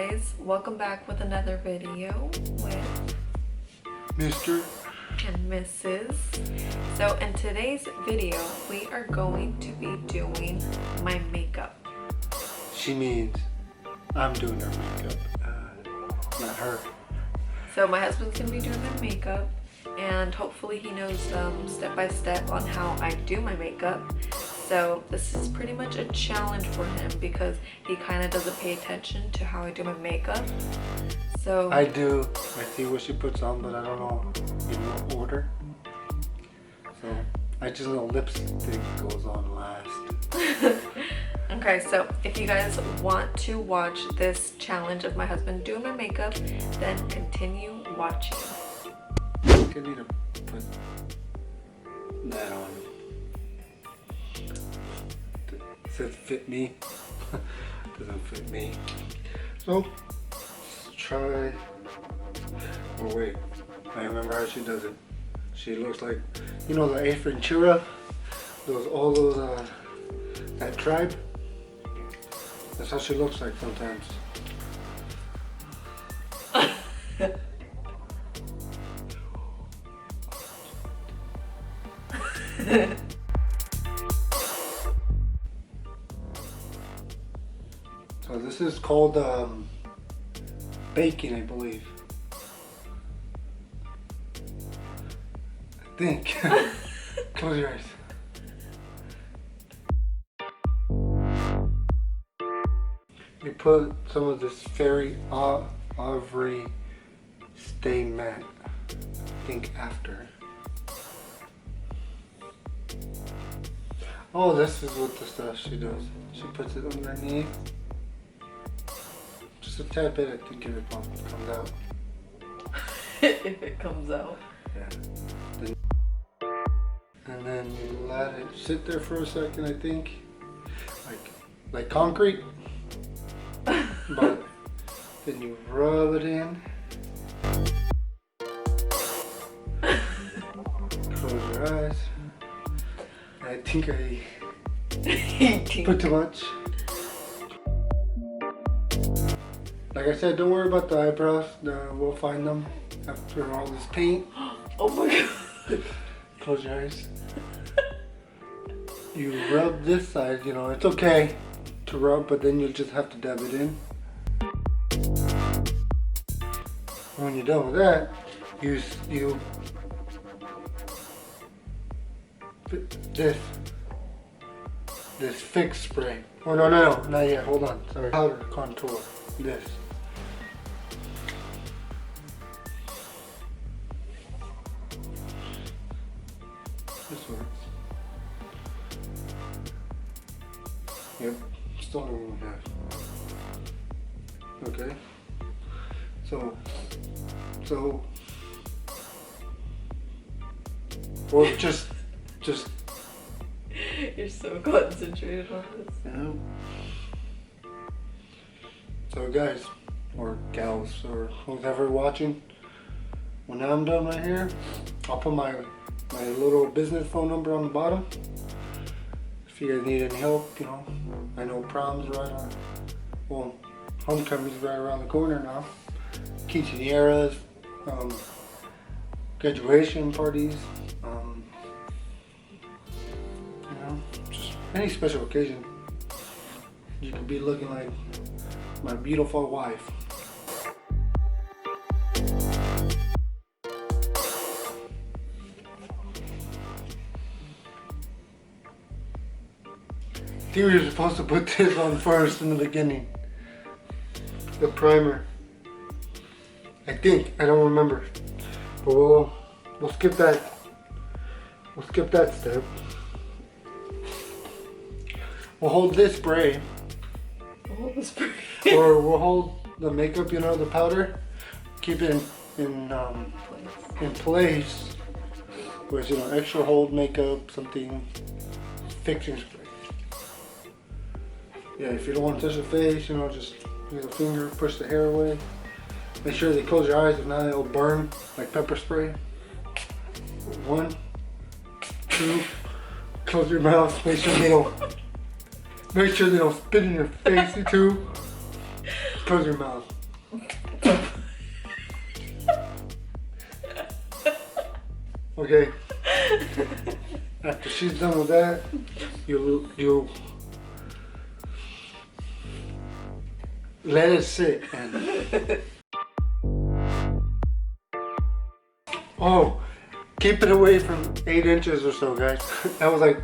guys, welcome back with another video with Mr. and Mrs. So in today's video we are going to be doing my makeup. She means I'm doing her makeup, not her. So my husband's gonna be doing my makeup, and hopefully he knows step by step on how I do my makeup. So this is pretty much a challenge for him because he kind of doesn't pay attention to how I do my makeup. So I do. I see what she puts on, but I don't know in what order. So I just know lipstick goes on last. Okay, so if you guys want to watch this challenge of my husband doing my makeup, then continue watching. I think I need to put that on. It says fit me. Doesn't fit me. So let's try. Oh wait, I remember how she does it. She looks like, you know, the Ace Ventura, all those that tribe. That's how she looks like sometimes. So this is called baking, I believe. I think. Close your eyes. You put some of this Fairy Ivory Stay Matte, I think, after. Oh, this is what the stuff she does. She puts it underneath. Just a tad bit, I think, if it comes out. If it comes out. Yeah. And then you let it sit there for a second, I think. Like concrete. But then you rub it in. Close your eyes. I think I put too much. Like I said, don't worry about the eyebrows. We'll find them after all this paint. Oh my god. Close your eyes. You rub this side, you know, it's okay to rub, but then you'll just have to dab it in. When you're done with that, you this fix spray. Oh no, not yet. Hold on. Sorry. Powder contour. This. This works. Yep. Still don't have. Okay. So. Well, just. You're so concentrated on this. Yeah. So guys, or gals, or whoever watching, when I'm done my hair, I'll put my little business phone number on the bottom. If you guys need any help, you know, I know prom's right on, well, homecoming's right around the corner now. Quinceañeras, graduation parties, you know, just any special occasion. You could be looking like my beautiful wife. You were supposed to put this on first in the beginning. The primer. I think. I don't remember. But we'll skip that. We'll skip that step. We'll hold this spray. Or we'll hold the makeup, you know, the powder. Keep it in place. With, you know, extra hold makeup, something fixing spray. Yeah, if you don't want to touch the face, you know, just use a finger, push the hair away. Make sure they close your eyes, if not it'll burn like pepper spray. 1, 2, close your mouth, make sure they don't spit in your face too. Close your mouth. Okay. After she's done with that, you let it sit and oh, keep it away from 8 inches or so, guys. That was like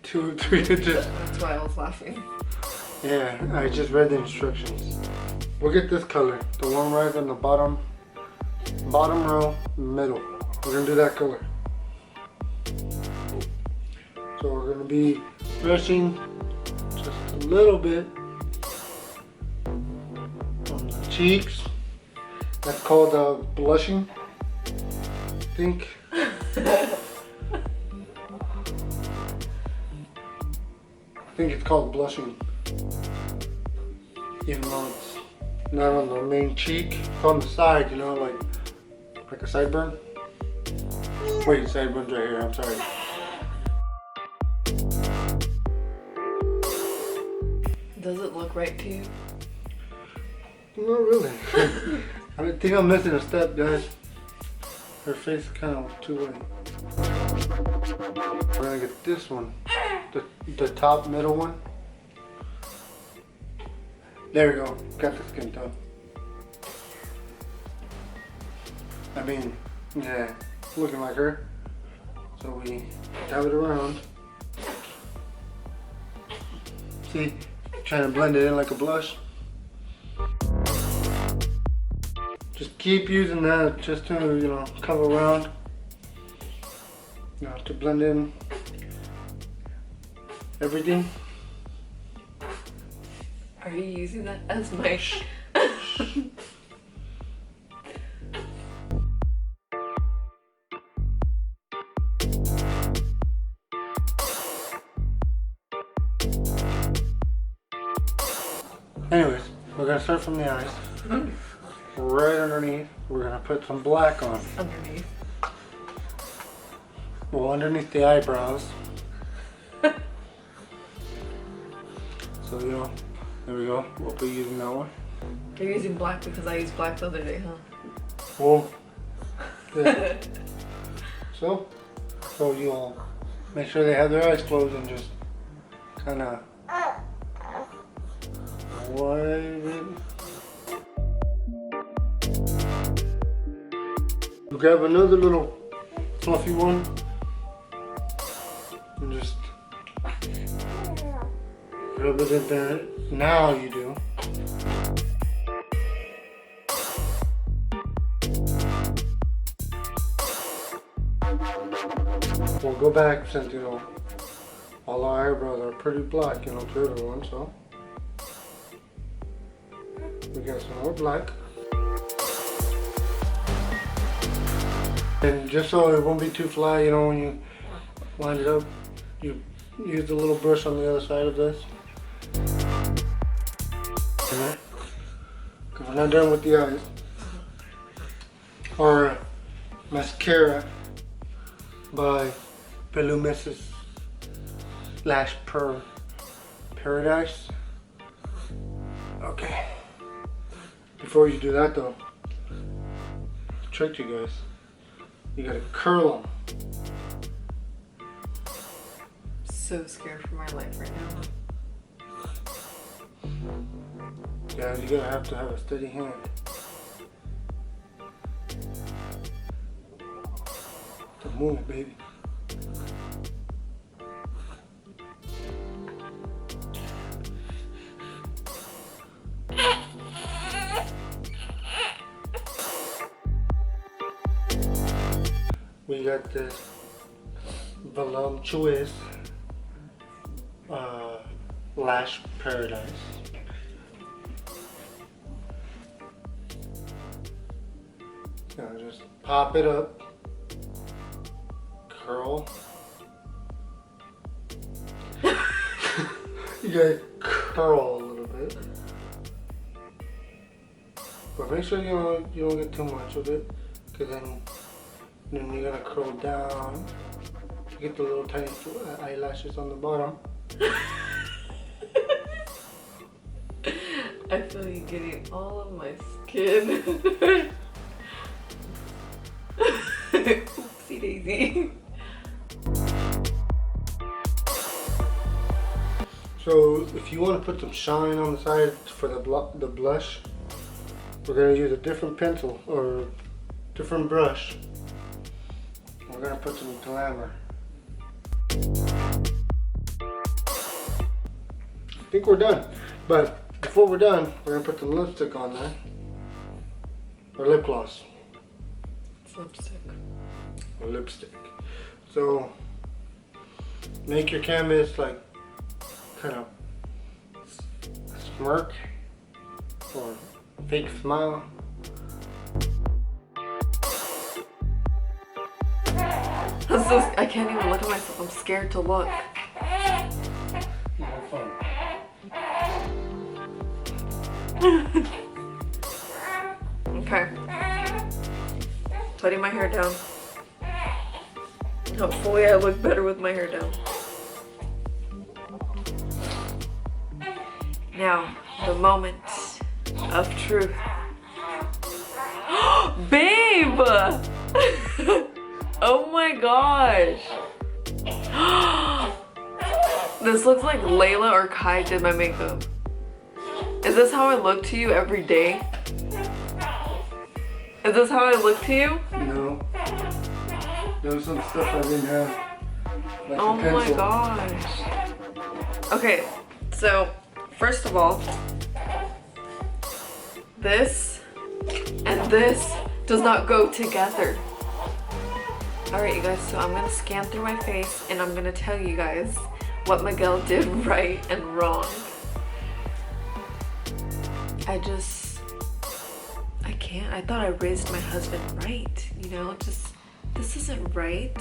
2-3 inches. That's why I was laughing. Yeah, I just read the instructions. We'll get this color, the one right on the bottom row, middle. We're gonna do that color. So we're gonna be brushing just a little bit on the cheeks. That's called blushing, I think. I think it's called blushing. Even though it's not on the main cheek, it's on the side, you know, like a sideburn. Wait, sideburns right here, I'm sorry. Does it look right to you? Not really. I think I'm missing a step, guys. Her face is kind of too white. We're gonna get this one, the top middle one. There we go. Got the skin tone. I mean, yeah, looking like her. So we dab it around. See, trying to blend it in like a blush. Just keep using that just to, you know, cover around. You know, to blend in everything. Are you using that as my... Anyways, we're gonna start from the eyes. Right underneath, we're gonna put some black on. underneath? Well, underneath the eyebrows. So, you know, there we go. We'll be using that one. You're using black because I used black the other day, huh? Well, yeah. So you'll make sure they have their eyes closed and just kind of wipe it. We'll grab another little fluffy one and just rub it in there. Now you do. We'll go back since, you know, all our eyebrows are pretty black, you know, to everyone, so we got some more black. And just so it won't be too flat, you know, when you line it up, you use the little brush on the other side of this. Okay. Because we're not done with the eyes. Our mascara by Pelumesis Lash Paradise. Okay. Before you do that though, tricked you guys. You gotta curl them. So scared for my life right now. Guys, you gotta have to have a steady hand. To move, baby. We got this voluptuous lash paradise. Now just pop it up, curl. You gotta curl a little bit, but make sure you don't get too much of it, because then you're gonna curl down to get the little tiny eyelashes on the bottom. I feel you getting all of my skin. Oopsie daisy. So if you want to put some shine on the side for the blush, we're going to use a different pencil or different brush. We're going to put some glamour. I think we're done, but before we're done, we're going to put some lipstick on there, or lip gloss. It's lipstick. Or lipstick. So make your canvas like kind of a smirk or fake smile. I can't even look at myself. I'm scared to look. Have fun. Okay. Putting my hair down. Hopefully I look better with my hair down. Now, the moment of truth. Babe! Oh my gosh. This looks like Layla or Kai did my makeup. Is this how I look to you every day? Is this how I look to you? No. There was some stuff I didn't have. Like Oh a pencil. my gosh. Okay, so first of all, this and this does not go together. Alright you guys, so I'm gonna scan through my face and I'm gonna tell you guys what Miguel did right and wrong. I can't. I thought I raised my husband right, you know, this isn't right.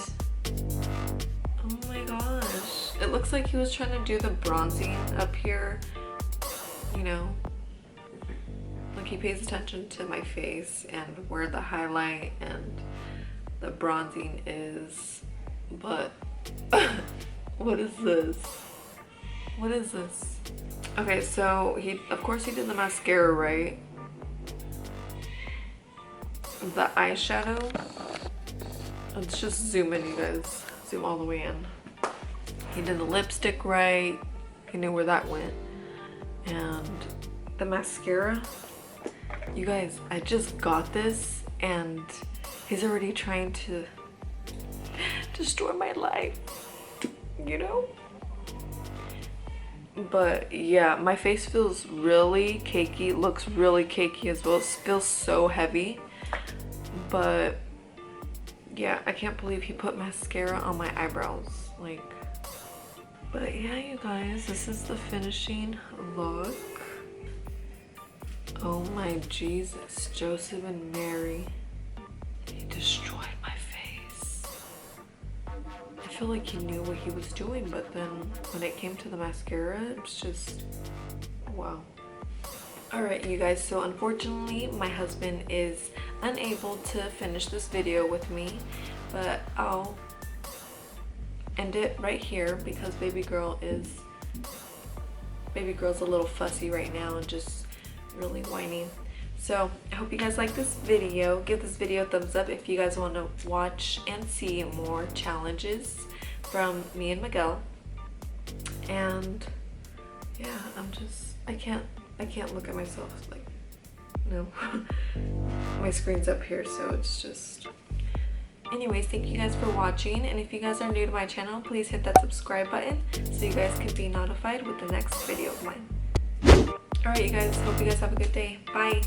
Oh my gosh. It looks like he was trying to do the bronzing up here, you know. Like he pays attention to my face and where the highlight and the bronzing is, but what is this? What is this? Okay, so of course he did the mascara right. The eyeshadow, let's just zoom in you guys, zoom all the way in. He did the lipstick right, he knew where that went. And the mascara, you guys, I just got this and he's already trying to destroy my life, you know? But yeah, my face feels really cakey, looks really cakey as well. It feels so heavy. But yeah, I can't believe he put mascara on my eyebrows. Like, but yeah, you guys, this is the finishing look. Oh my Jesus, Joseph and Mary. He destroyed my face. I feel like he knew what he was doing, but then when it came to the mascara, it's just, wow. Alright you guys, so unfortunately my husband is unable to finish this video with me, but I'll end it right here because baby girl's a little fussy right now and just really whiny. So I hope you guys like this video. Give this video a thumbs up if you guys want to watch and see more challenges from me and Miguel. And yeah, I can't look at myself, like, no. My screen's up here, so it's just, anyways, thank you guys for watching, and if you guys are new to my channel, please hit that subscribe button so you guys can be notified with the next video of mine. Alright you guys, hope you guys have a good day. Bye.